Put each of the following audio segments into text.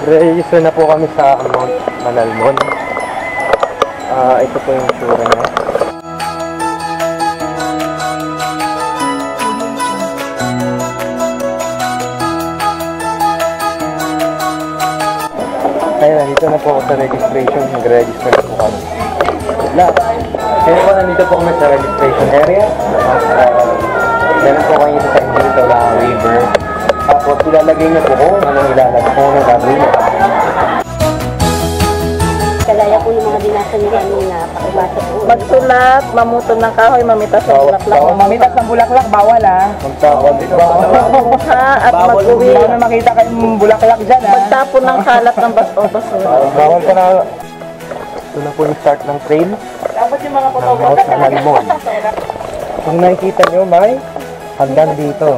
Register na po kami sa Mount Manalmon. Ito po yung tsura niya. Kaya nandito na po ako sa registration. Nag-register na po kami. Kaya po nandito po kami sa registration area. Meron po kayo sa dito na waiver. Tapos ilalagay niyo po kung anong ilalagay, kung anong gagawin niyo. Kalaya po yung mga dinasa niyo kanina, pakibasa po. Magsulat, mamutol ng kahoy, mamitas ng bulaklak. Mamitas ng bulaklak, bawal ha. Magtawag dito. Ha, at mag-uwi. Bawal na makita kayong bulaklak dyan ha. Magtapon ng kalat ng basura. Bawal ka na. Ito na po yung start ng trail. Dapat yung mga Ng Mount Manalmon. Kung nakikita nyo, may hagdan dito.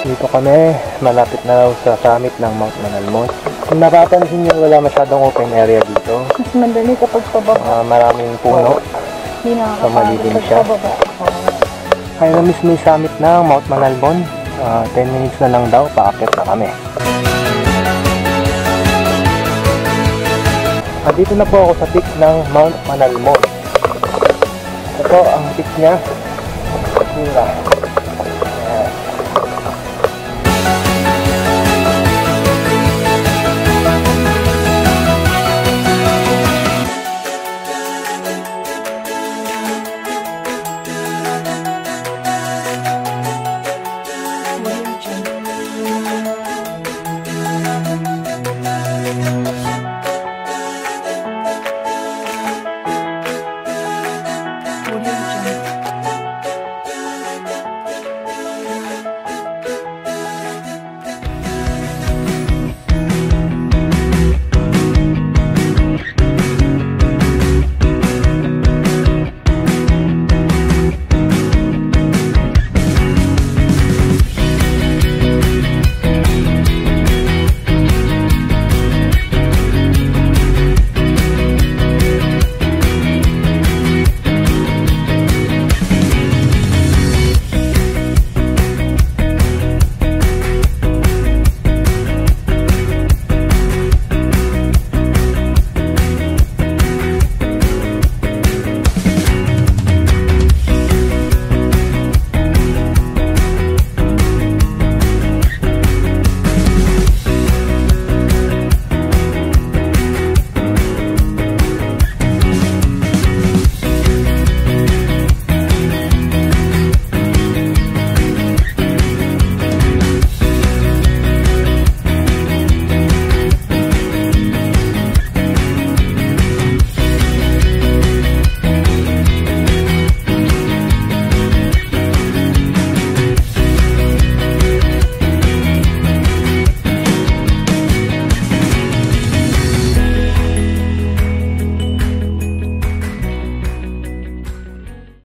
Dito kami, malapit na sa summit ng Mount Manalmon. Kung napapansin nyo, wala masyadong open area dito. Mas mandali kapag pababa. Maraming puno. Hindi So malilim siya. Kaya na mismo yung summit ng Mount Manalmon. 10 minutes na lang daw, paakit na kami. Dito na po ako sa peak ng Mount Manalmon. Ito ang peak niya. Tingnan.